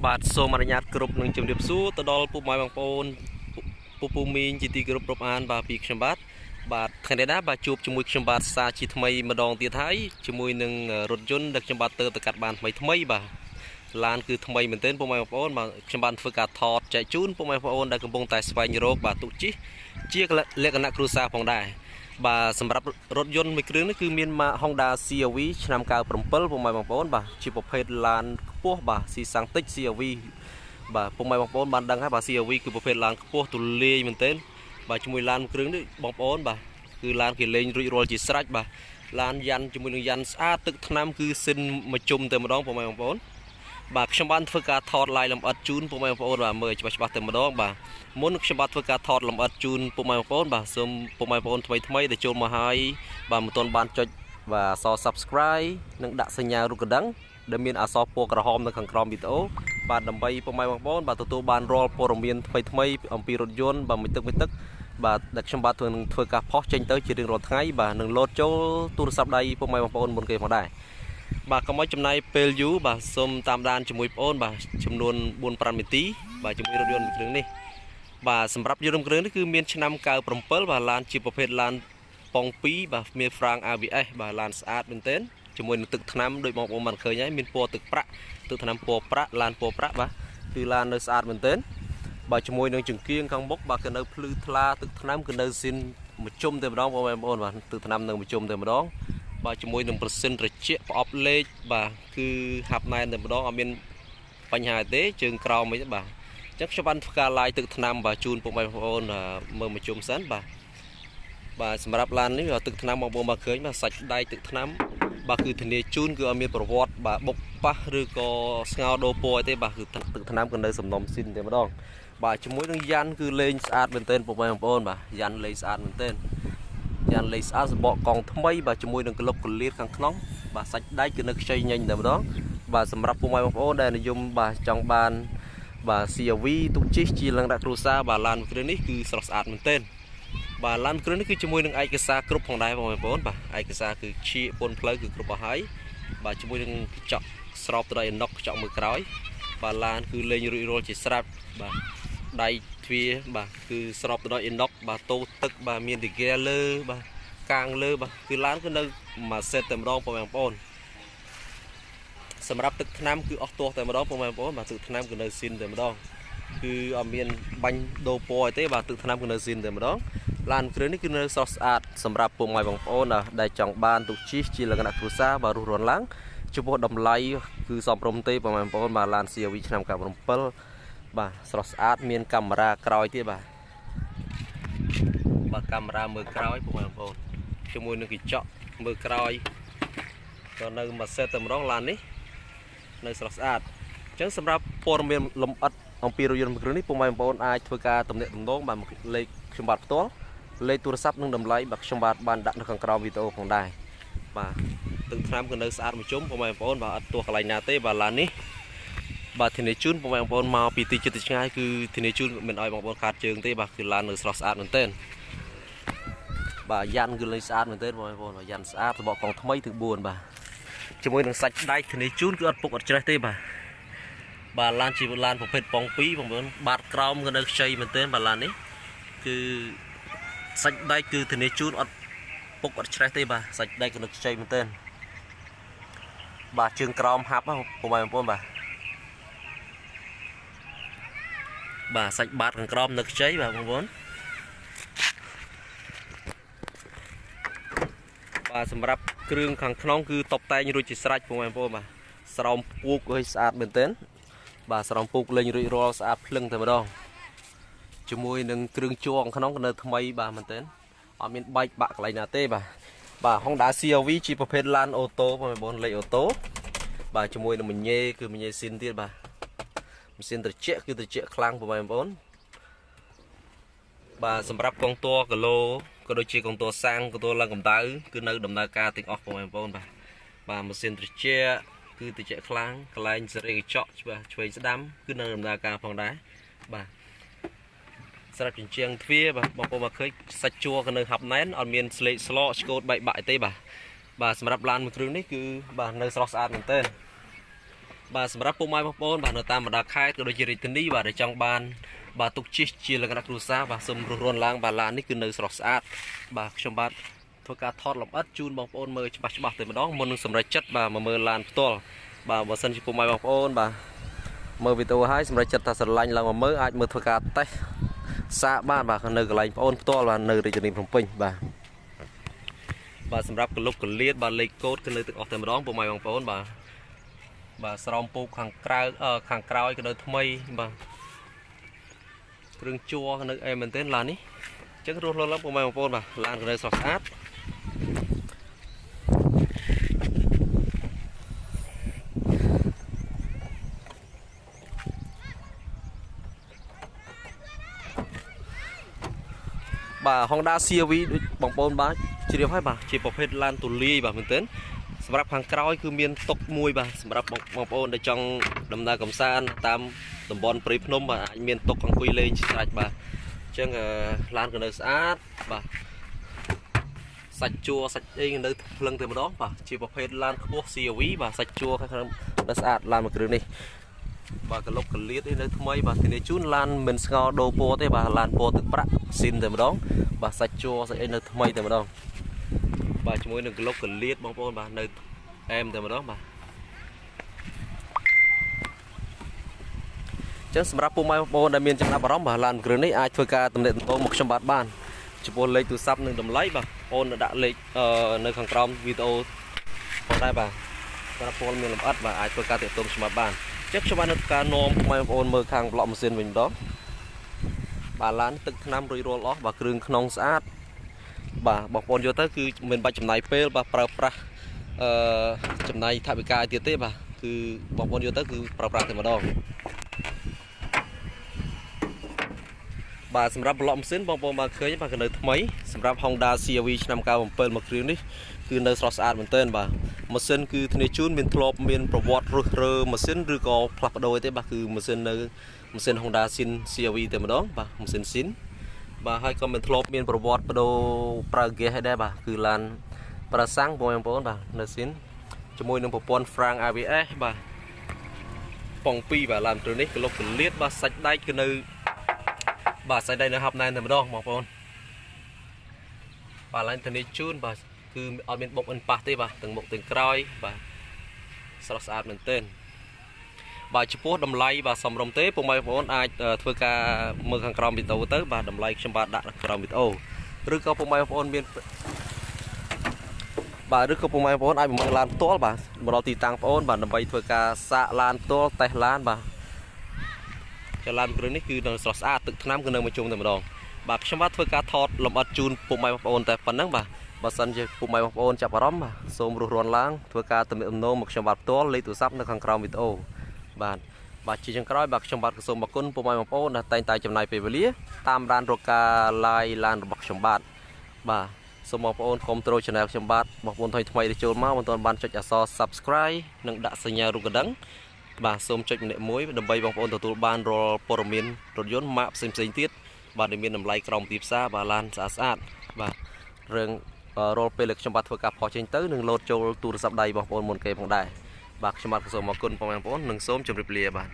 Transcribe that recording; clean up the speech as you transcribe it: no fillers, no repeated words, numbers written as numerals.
បាទសូមអនុញ្ញាតគ្រប់នឹងជំរាបសួរទៅដល់ពុកម៉ែបងប្អូនពូមីងជាទីគោរពរាប់អានបាទពីខ្ញុំបាទថ្ងៃនេះបាទជួបជាមួយខ្ញុំបាទសាជាថ្មីម្ដងទៀតហើយជាមួយនឹងរថយន្តដែលខ្ញុំបាទទៅកាត់បានថ្មីបាទឡានគឺថ្មីមែនទែនពុកម៉ែបងប្អូនបាទខ្ញុំបានធ្វើការថតចែកជូនពុកម៉ែបងប្អូនដែលកំពុងតែស្វែងរកបាទទុកជីជាលក្ខណៈគ្រួសារផងដែរបាទសម្រាប់រថយន្តមួយគ្រឿងនេះគឺមានម៉ាក Honda CR-V ឆ្នាំ97ពុកម៉ែបងប្អូនបាទជាប្រភេទឡានខ្ពស់បាទស៊ីសាំងតិច CR-V បាទពុកម៉ែបងប្អូនបានដឹងហើយបាទ CR-V គឺប្រភេទឡានខ្ពស់ទូលាយមែនទែនបាទជាមួយឡានមួយគ្រឿងនេះបងប្អូនបាទគឺឡានគេលេងរួចរាល់ជាស្រេចបាទឡានយ៉ាន់ជាមួយនឹងយ៉ាន់ស្អាតទឹកថ្នាំគឺសិនមួយជុំតែម្ដងពុកម៉ែបងប្អូនបាទខ្ញុំបានធ្វើការថត live លម្អិតជូនពុកម៉ែបងប្អូនបាទមើលច្បាស់តែម្ដងបាទមុនខ្ញុំបានធ្វើការថតលម្អិតជូនពុកម៉ែបងប្អូនបាទសូមពុកម៉ែបងប្អូនថ្មីដែលចូលមកហើយបាទមិនទាន់បានចុចបាទអក្សរ Subscribe និងដាក់សញ្ញារូបកណ្ដឹងដែលមានអក្សរពណ៌ក្រហមនៅខាងក្រោមវីដេអូបាទដើម្បីពុកម៉ែបងប្អូនបាទទទួលបានរាល់ព័ត៌មានថ្មីអំពីរថយន្តបាទមួយទឹកបាទដែលខ្ញុំបាទធ្វើការផុសចេញទៅជារៀងរាល់ថ្ងៃបាទនឹងលោតចូលទូរស័ព្ទដៃពុកម៉ែបងប្អូនមុនគេផងដែរបាទកុំឲ្យចំណាយពេលយូរបាទសូមតាមដានជាមួយបងប្អូនបាទចំនួន 4-5 នាទីបាទជាមួយរថយន្តគ្រឿងនេះបាទសម្រាប់យន្តគ្រឿងនេះគឺមានឆ្នាំ97បាទឡានជាប្រភេទឡានប៉ុង2បាទមានហ្វ្រាំង ABS បាទឡានស្អាតមែនទែនជាមួយនឹងទឹកថ្នាំដូចបងប្អូនបានឃើញហើយមានពណ៌ទឹកប្រាក់ទឹកថ្នាំពណ៌ប្រាក់ឡានពណ៌ប្រាក់បាទគឺឡាននៅស្អាតមែនទែនបាទជាមួយនឹងចង្គៀងខាងមុខបាទគឺនៅភ្លឺថ្លាទឹកថ្នាំគឺនៅស៊ីនមួយជុំតែម្ដងបងប្អូនបាទទឹកថ្នាំនៅមួយជុំតែម្ដងបាទជាមួយនឹងប្រសិនត្រជាក់ប្រអប់លេខបាទគឺហាប់ណែនតែម្ដងអត់មានបញ្ហាទេជើងក្រោមអីទេបាទអញ្ចឹងខ្ញុំបានធ្វើការឡាយទឹកថ្នាំបាទជូនពុកម៉ែបងប្អូនមើលមួយជុំសិនបាទសម្រាប់ឡាននេះទឹកថ្នាំបងប្អូនបាទឃើញបាទសាច់ដែកទឹកថ្នាំបាទគឺធានាជូនគឺអត់មានប្រវត្តិបាទបុកប៉ះឬក៏ស្ងោរដូរពណ៌ទេបាទគឺទឹកថ្នាំគឺនៅសំណុំស៊ីនតែម្ដងបាទជាមួយនឹងយ៉ាន់គឺលេងស្អាតមែនទែនពុកម៉ែបងប្អូនបាទយ៉ាន់លេងស្អាតមែនទែនយ៉ាន់លេងស្អាតសបកកង់ថ្មីបាទជាមួយនឹងក្លុបកលៀតខាងក្នុងបាទសាច់ដែកគឺនៅខ្ចីញញតែម្ដងបាទសម្រាប់ពុកម៉ែបងប្អូនដែលនិយមបាទចង់បានបាទ CR-V ទុកជិះជាលក្ខណៈគ្រួសារបាទឡានគ្រឿងនេះគឺស្រស់ស្អាតមែនទែនបាទឡានគ្រឿងនេះគឺជាមួយនឹងឯកសារគ្រប់ផងដែរបងប្អូនបាទឯកសារគឺជាពន្ធផ្លូវគឺគ្រប់អស់ហើយបាទជាមួយនឹងកញ្ចក់ស្រោបទៅដោយអណុកកញ្ចក់មើលក្រោយបាទឡានគឺលេងរួចរាល់ជាស្រាប់បាទដៃទ្វារបាទគឺស្រោបទៅដោយអណុកបាទតូទឹកបាទមានទីហ្គាលើបាទកាងលើបាទគឺឡានគឺនៅមួយសេតតែម្ដងបងប្អូនសម្រាប់ទឹកថ្នាំគឺអស់ទាស់តែម្ដងបងប្អូនបាទទឹកថ្នាំគឺនៅស៊ីនតែម្ដងគឺអត់មានបាញ់ដូរពណ៌ទេបាទទឹកថ្នាំគឺនៅស៊ីនតែម្ដងឡានគ្រឿងនេះគឺនៅស្រស់ស្អាតសម្រាប់ពុកម៉ែបងប្អូនដែលចង់បានទុកជិះជាលក្ខណៈគ្រួសារបាទរស់រានឡើងចំពោះតម្លៃគឺសមរម្យទេបងប្អូនបាទឡាន CR-V ឆ្នាំ97បាទស្រស់ស្អាតមានកាមេរ៉ាក្រោយទៀតបាទកាមេរ៉ាមើលក្រោយពុកម៉ែបងប្អូនជាមួយនឹងកញ្ចក់មើលក្រោយក៏នៅមួយសេតតែម្ដងឡាននេះនៅស្រស់ស្អាតអញ្ចឹងសម្រាប់ព័ត៌មានលម្អិតអំពីរថយន្តមួយគ្រឿងនេះពុកម៉ែបងប្អូនអាចធ្វើការទំនាក់ទំនងបាទលេខខ្ញុំបាទផ្ទាល់លេខទូរស័ព្ទនិងតម្លៃបាទខ្ញុំបាទបានដាក់នៅខាងក្រោមវីដេអូផងដែរបាទទឹកថ្នាំគឺនៅស្អាតមួយជុំពុកម៉ែបងប្អូនបាទអត់ទោះកន្លែងណាទេបាទឡាននេះបាទធានាជូនពុកម៉ែបងប្អូនមកពីទីជិតទីឆ្ងាយគឺធានាជូនមិនឲ្យបងប្អូនខាតជើងទេបាទគឺឡាននៅស្រស់ស្អាតមែនទែនបាទយ៉ាន់គឺលេងស្អាតមែនទែនបងប្អូនយ៉ាន់ស្អាតរបកកង់ថ្មីទាំង4បាទជាមួយនឹងសាច់ដែកធានាជូនគឺអត់ពុកអត់ច្រេះទេបាទឡានជាឡានប្រភេទប៉ុង2បងប្អូនបាតក្រោមគឺនៅខ្ចីមែនទែនបាទឡាននេះគឺសាច់ដែកគឺធានាជូនអត់ពុកអត់ច្រេះទេបាទសាច់ដែកគឺនៅខ្ចីមែនទែនបាទជើងក្រោមហាប់ពុកម៉ែបងប្អូនបាទសាច់បាតខាងក្រោមនៅខ្ចីបាទបងប្អូនបាទសម្រាប់គ្រឿងខាងក្នុងគឺតុបតែងរួចជាស្រេចបងប្អូនបាទស្រោមពូកឲ្យស្អាតមែនទែនបាទស្រោមពូកលេងរួចរាល់ស្អាតភ្លឹងតែម្ដងជាមួយនឹងគ្រឿងជួងក្នុងនៅថ្មីបាទមែនទែនអត់មានបែកបាក់កន្លែងណាទេបាទ Honda CR-V ជាប្រភេទឡានអូតូបងប្អូនលេខអូតូបាទជាមួយនឹងមញ៉េគឺមញ៉េស៊ីនទៀតបាទម៉ាស៊ីនត្រជាក់គឺត្រជាក់ខ្លាំងបងប្អូនបាទសម្រាប់កងទ័រគីឡូក៏ដូចជាកងទ័រសាំងកងទ័រឡើងកម្ដៅគឺនៅដំណើរការទាំងអស់បងប្អូនបាទម៉ាស៊ីនត្រជាក់គឺត្រជាក់ខ្លាំងកន្លែងសេរីកញ្ចក់បាទឆ្វេងស្ដាំគឺនៅដំណើរការផងដែរបាទស្រាប់ជញ្ជាំងទ្វារបាទបងប្អូនមកឃើញសាច់ជួរក៏នៅហាប់ណែនអត់មានស្លេកស្លកឆ្កូតបែកបាក់ទេបាទសម្រាប់ឡានមួយគ្រឿងនេះគឺបាទនៅស្រស់ស្អាតមែនទែន bà sầm rắp pum mai bọc bồn bà nội tam bà đã khai từ đôi chỉ rít ní bà để trong bàn bà tục chia là cái đặc thù sa bà sum ruồn lang bà lan ní cứ nơi sọt sát bà trong bàn thôi cả thọt lỏng ớt chun bọc bồn mơ bạc từ đó môn sầm rách chất bà mà mơ lan to bà sân chỉ pum mai bọc bồn bà mơ vì tôi hái sầm rách chất ta sờ lạnh là mà mơ ai mơ thôi cả tay xa ba bà nơi cái lạnh bồn to là nơi để cho nên phòng pin bà sầm rắp cái lúc cái liệt bà lấy cốt cái nơi tự ở từ đó pum mai bọc bồn bà sòngปูhàng cào cái nơi thay bà rừng chua cái nơi em mình tên là ní chắc rút luôn lắm của mày một con bà làm cái nơi sọt át bà Honda CRV bóng bồn bà chỉ điều hai bà chỉ bọc hết lan tù ly bà mình tênสำหรับhàng càoคือmiền tộc mùi bà สำหรับบางคนในจังดำนาcầm san tam tầm bòn prip nôm bà miền tộc hàng quỳ lên sạch bà chẳng lan cái nơi sát bà sạch chua sạch ấy nơi lưng từ đó bà chỉ bọc hết lan khô xìa ví bà sạch chua cái nó sát lan một cái này bà cái lốc cái liệt ấy nơi thay bà thì này chút lan mình ngò đồ po thế bà lan po từ bạc xin từ đó bà sạch chua sạch ấy nơi thay từ đó bà chỉ muốn cái lốc cái liệt bóng bóng bà nơi em từ đó bà chắc sắm ráp pum mai bóng đại miền trong đá bóng bà lan cái này ai chơi cả tầm đệ tầm một trăm bát ban chụp bóng lấy từ sắp nên đầm lấy bà ôn đã lấy nơi hàng crom video còn đây bà sắm pum miền làm ớt bà ai chơi cả tầm một trăm ban chắc cho bạn cả nom mai ôn mơ hàng lọ một sen mình đó bà lan tức năm rồi roll off bà kêu nong sát bà bọc bồn vô tớiคือmình bà chấm này pel bà pra chấm này thay bị cài tiệt tế bàคือบองบอลอยู่ตั้งคือปราบแต่มาดองbàสำหรับบล็อกเส้นบองบอลมาเคยมากันเลยทำไมสำหรับ Honda CRV นำการผมเปิดมาครั้งนี้คือในสระสะอาดเหมือนเต้นบ่ามาเส้นคือทนายจูนเป็นทลบเป็นประวัติเรือมาเส้นหรือก็พลับโดยแต่บ่าคือมาเส้นในมาเส้น Honda Sin CRV แต่มาดองบ่ามาเส้นซินบ่าให้ก็เป็นทลบเป็นประวัติโดปราเกะให้ได้บ่าคือลานประสังบองบอลบ่าในซินจมูกหนึ่งปอนฟรัง ABS บ่าปองปีบ่าลานตัวนี้ก็ลบกันเลียดบ่าสักได้ก็ในbàใส่ได้นะครับนายแต่ไม่ต้องมองปนbà lên thành đi chun bàคือเอาเป็นบกเป็นปาร์ตี้bà từng một từng cõi bàสลัดสะอาดเหมือนเต้นbà chụpโพสดำไล่bàสมรมเต้ปุ่มไม้ปนไอធ្វើការមើលខាងក្រោមវីដេអូទៅbàតម្លៃខ្ញុំបាទដាក់ក្រោមវីដេអូឬក៏ปุ่มไม้ปนមានbàឬក៏ปุ่มไม้ปនអាចមកឡានផ្ទាល់បាទមកដល់ទីតាំងប្អូនបាទដើម្បីធ្វើការសាកឡានផ្ទាល់តេស្តឡានបាទឡានគ្រឿងនេះគឺនៅស្រស់ស្អាតទឹកថ្នាំគឺនៅមួយជុំតែម្ដងបាទខ្ញុំបាទធ្វើការថតលំអិតជូនពុកម៉ែបងប្អូនតែប៉ុណ្ណឹងបាទបើសិនជាពុកម៉ែបងប្អូនចាប់អារម្មណ៍បាទសូមរស់រានឡើងធ្វើការទំនាក់ទំនងមកខ្ញុំបាទផ្ទាល់លេខទូរស័ព្ទនៅខាងក្រោមវីដេអូបាទជាចុងក្រោយបាទខ្ញុំបាទសូមអរគុណពុកម៉ែបងប្អូនដែលតែងតែចំណាយពេលវេលាតាមដានរកការ live ឡានរបស់ខ្ញុំបាទសូមបងប្អូនគាំទ្រ channel ខ្ញុំបាទបងប្អូនថ្មីៗដែលចូលមកមិនទាន់បានចុចអក្សរ subscribe និងដាក់សញ្ញារូបកណ្ដឹងបាទសូមចុចម្នាក់មួយដើម្បីបងប្អូនទទួលបានរាល់ព័ត៌មានរថយន្តម៉ាកផ្សេងៗទៀតបាទដែលមានតម្លៃក្រោមទីផ្សារបាទឡានស្អាតបាទរឿងរាល់ពេលខ្ញុំបាទធ្វើការផុសចេញទៅនឹងលោតចូលទូរស័ព្ទដៃបងប្អូនមុនគេផងដែរបាទខ្ញុំបាទសូមអរគុណបងប្អូននិងសូមជម្រាបលាបាទ